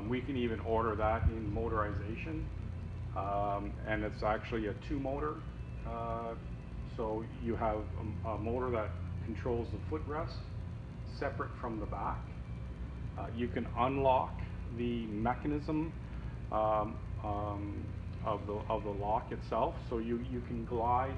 We can even order that in motorization, and it's actually a two-motor. Uh, so you have a motor that controls the footrest separate from the back. You can unlock the mechanism um, um, of the lock itself, so you can glide,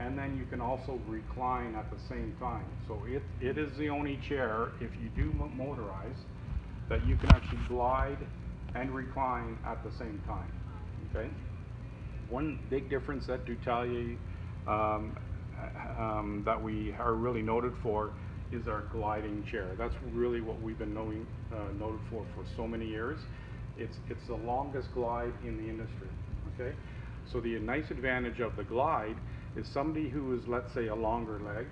and then you can also recline at the same time. So it is the only chair, if you do motorize, that you can actually glide and recline at the same time. Okay. One big difference that Dutalier um, that we are really noted for is our gliding chair. That's really what we've been noted for so many years. It's the longest glide in the industry. Okay, so the nice advantage of the glide is somebody who is, let's say, a longer leg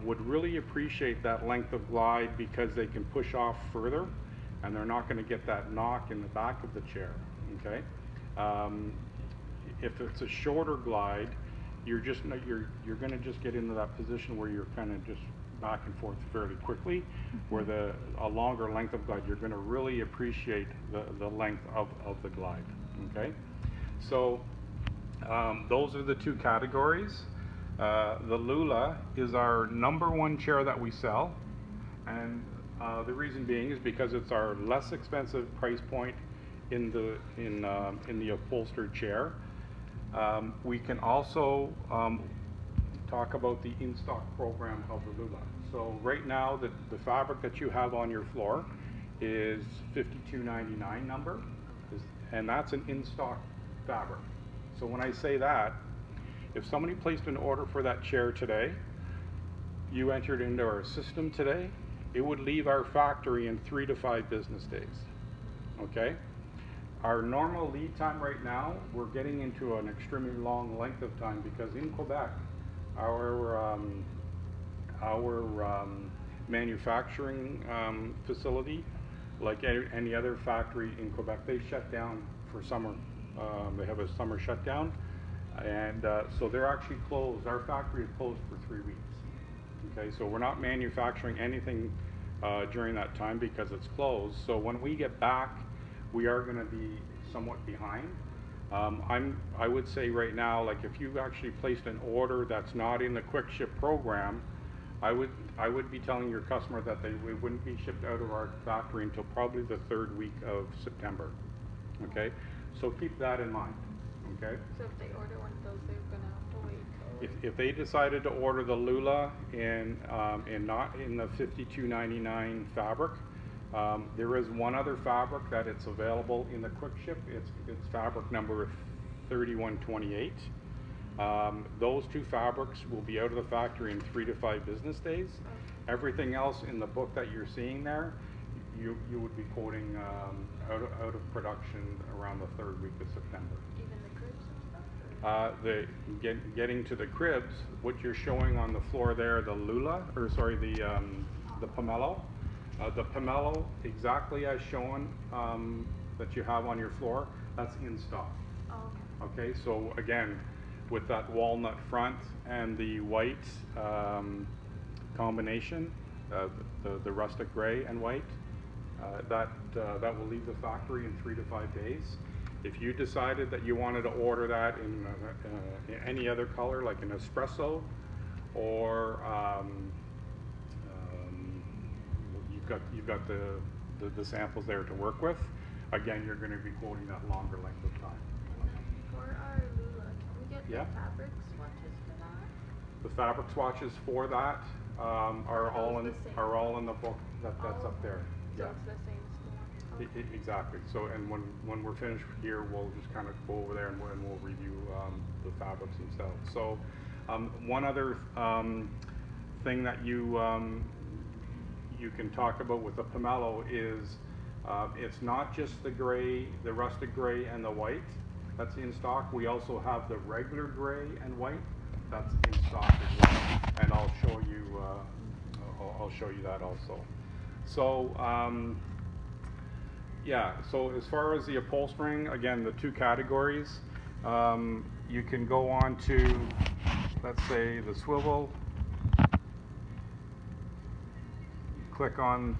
would really appreciate that length of glide because they can push off further, and they're not going to get that knock in the back of the chair. Okay. Um, if it's a shorter glide, you're going to just get into that position where you're kind of just back and forth fairly quickly. Where a longer length of glide, you're going to really appreciate the length of the glide. Okay, so those are the two categories. The Lula is our #1 chair that we sell, and the reason being is because it's our less expensive price point in the upholstered chair. We can also talk about the in-stock program of the Lula. So right now, the fabric that you have on your floor is 52.99 number, and that's an in-stock fabric. So when I say that, if somebody placed an order for that chair today, you entered into our system today, it would leave our factory in 3 to 5 business days. Okay? Our normal lead time right now, we're getting into an extremely long length of time because in Quebec, our manufacturing facility, like any other factory in Quebec, they shut down for summer. They have a summer shutdown, and so they're actually closed. Our factory is closed for 3 weeks. Okay, so we're not manufacturing anything during that time because it's closed. So when we get back, we are going to be somewhat behind. I would say right now, like if you actually placed an order that's not in the quick ship program, I would be telling your customer that they wouldn't be shipped out of our factory until probably the 3rd week of September. Okay, so keep that in mind. Okay. So if they order one of those, they're gonna have to wait. If they decided to order the Lula in not in the 52.99 fabric, there is one other fabric that it's available in the quick ship. It's fabric number 3128. Those two fabrics will be out of the factory in 3 to 5 business days. Everything else in the book that you're seeing there, you would be quoting out of production around the 3rd week of September. Even the cribs and stuff? Getting to the cribs, what you're showing on the floor there, the Lula, or sorry, the Pomelo. The Pomelo, exactly as shown that you have on your floor, that's in stock. Oh, okay. Okay, so again, with that walnut front and the white combination, the rustic gray and white, that will leave the factory in 3 to 5 days. If you decided that you wanted to order that in any other color, like an espresso, or you've got the samples there to work with. Again, you're going to be quoting that longer length of time. For our Lula, can we get the fabric swatches for that? The fabric swatches for that are all in the book that's up there. So it's the same store. Exactly. So, and when we're finished here, we'll just kind of go over there and we'll review the fabrics themselves. So, one other thing that you can talk about with the Pomelo is it's not just the gray, the rustic gray and the white that's in stock. We also have the regular gray and white that's in stock as well, and I'll show you that also. So yeah, so as far as the upholstering, again, the two categories, you can go on to, let's say, the swivel, click on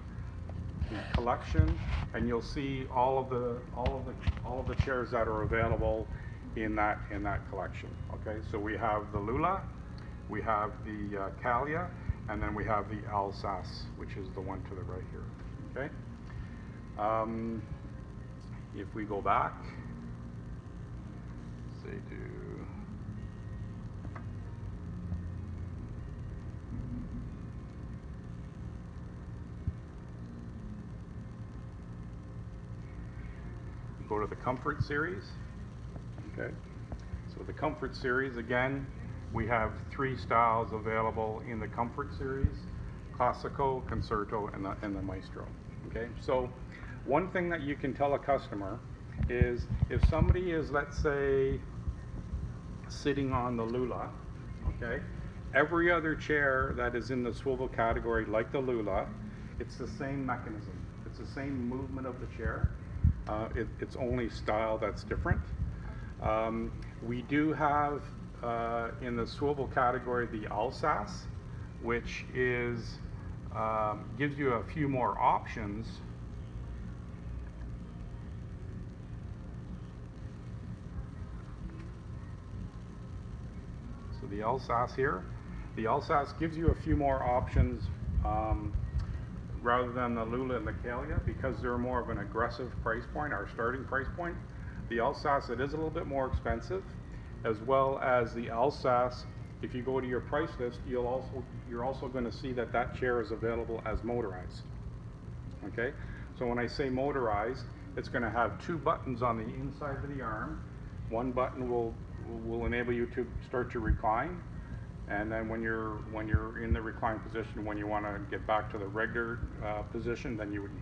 collection, and you'll see all of the chairs that are available in that collection. Okay, so we have the Lula, we have the Calia, and then we have the Alsace, which is the one to the right here. Okay. If we go back, say to go to the Comfort series. Okay, so the Comfort series, again, we have 3 styles available in the Comfort series: Classico, Concerto, and the Maestro. Okay, so one thing that you can tell a customer is if somebody is, let's say, sitting on the Lula, okay, every other chair that is in the swivel category, like the Lula, it's the same mechanism. It's the same movement of the chair. It's only style that's different. We do have in the swivel category the Alsace, which is gives you a few more options. So the Alsace here, the Alsace gives you a few more options rather than the Lula and the Calia, because they're more of an aggressive price point, our starting price point. The Alsace, it is a little bit more expensive, as well as the Alsace. If you go to your price list, you're also going to see that chair is available as motorized. Okay, so when I say motorized, it's going to have 2 buttons on the inside of the arm. One button will enable you to start to recline, and then when you're in the recline position, when you want to get back to the regular position, then you would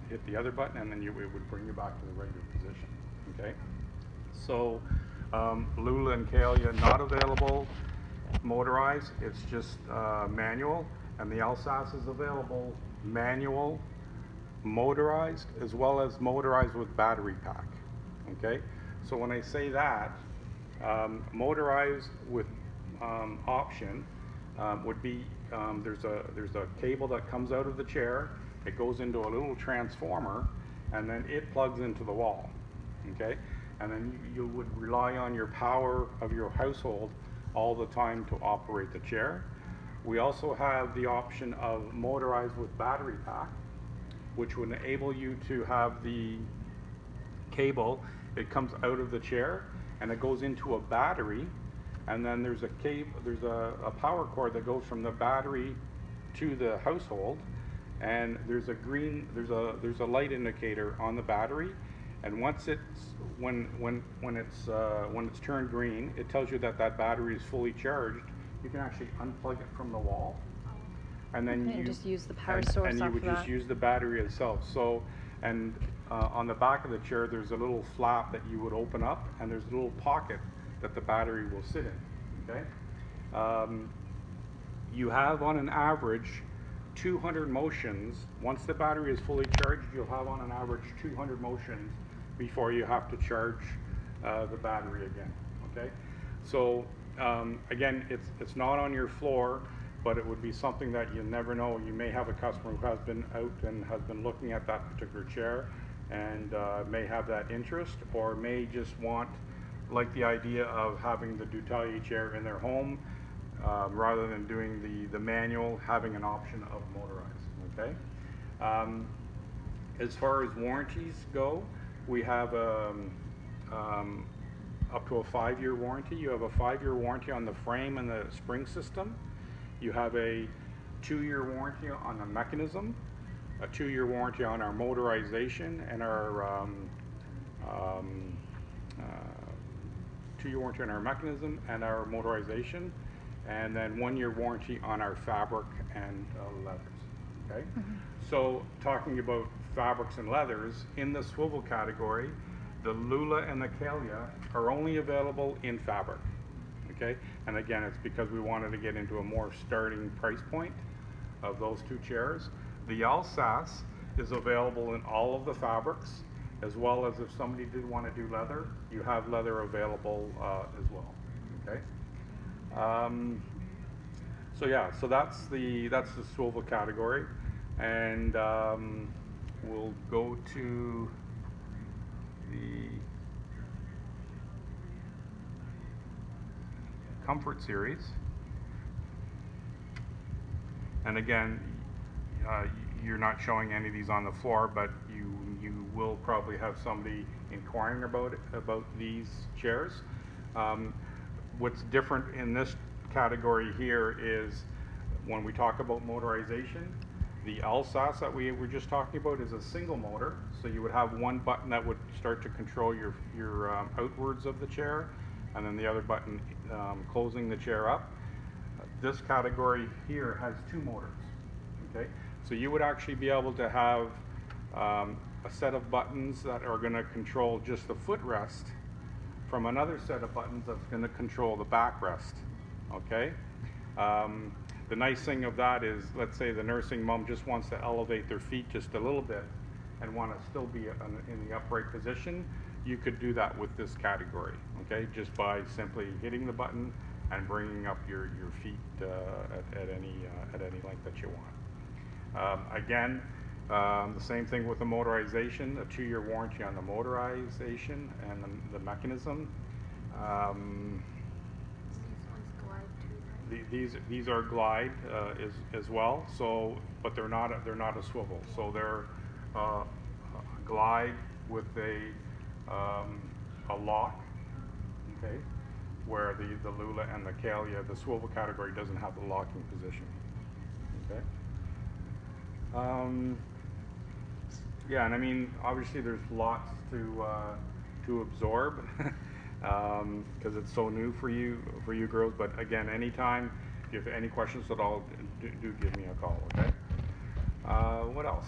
hit the other button, and then it would bring you back to the regular position. Okay, so Lula and Calia not available motorized, it's just manual, and the Alsace is available manual, motorized, as well as motorized with battery pack. Okay, so when I say that, motorized with option would be there's a cable that comes out of the chair. It goes into a little transformer, and then it plugs into the wall. Okay, and then you would rely on your power of your household all the time to operate the chair. We also have the option of motorized with battery pack, which would enable you to have the cable. It comes out of the chair and it goes into a battery, and then there's a power cord that goes from the battery to the household, and there's a light indicator on the battery, and once when it's turned green, it tells you that battery is fully charged. You can actually unplug it from the wall, and then you just use the power source and you off would of just that. use the battery itself. So, and on the back of the chair, there's a little flap that you would open up, and there's a little pocket that the battery will sit in. Okay. You have, on an average, 200 motions. Once the battery is fully charged, you'll have on an average 200 motions before you have to charge the battery again. Okay, so again, it's not on your floor, but it would be something that you never know. You may have a customer who has been out and has been looking at that particular chair, and may have that interest, or may just want, like, the idea of having the Dutalier chair in their home, rather than doing the manual, having an option of motorized. Okay. As far as warranties go, we have up to a 5-year warranty. You have a 5-year warranty on the frame and the spring system. You have a 2-year warranty on the mechanism, a 2-year warranty on our motorization and our 2-year warranty on our mechanism and our motorization, and then 1-year warranty on our fabric and leathers. Okay. Mm-hmm. So talking about fabrics and leathers, in the swivel category, the Lula and the Calia are only available in fabric. Okay, and again, it's because we wanted to get into a more starting price point of those 2 chairs. The Alsace is available in all of the fabrics, as well as if somebody did want to do leather, you have leather available as well. Okay. So yeah, so that's the swivel category, and we'll go to the Comfort series. And again, you're not showing any of these on the floor, but you will probably have somebody inquiring about these chairs. What's different in this category here is when we talk about motorization, the LSAS that we were just talking about is a single motor, so you would have one button that would start to control your outwards of the chair, and then the other button closing the chair up. This category here has two motors, okay? So you would actually be able to have a set of buttons that are going to control just the footrest from another set of buttons that's going to control the backrest, okay? The nice thing of that is, let's say the nursing mom just wants to elevate their feet just a little bit and want to still be in the upright position, you could do that with this category, okay? Just by simply hitting the button and bringing up your feet at any length that you want. Again, the same thing with the motorization, a 2-year warranty on the motorization and the mechanism. These ones glide too, right? These are glide as well. So, but they're not a swivel. So they're a glide with a lock, okay, where the Lula and the Calia, the swivel category, doesn't have the locking position, okay. Yeah, and I mean, obviously there's lots to absorb because it's so new for you girls. But again, anytime if you have any questions at all, do give me a call, okay? What else?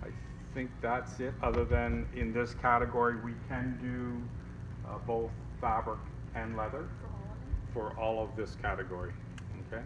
I think that's it. Other than in this category, we can do both fabric and leather For all of them? for all of this category, okay?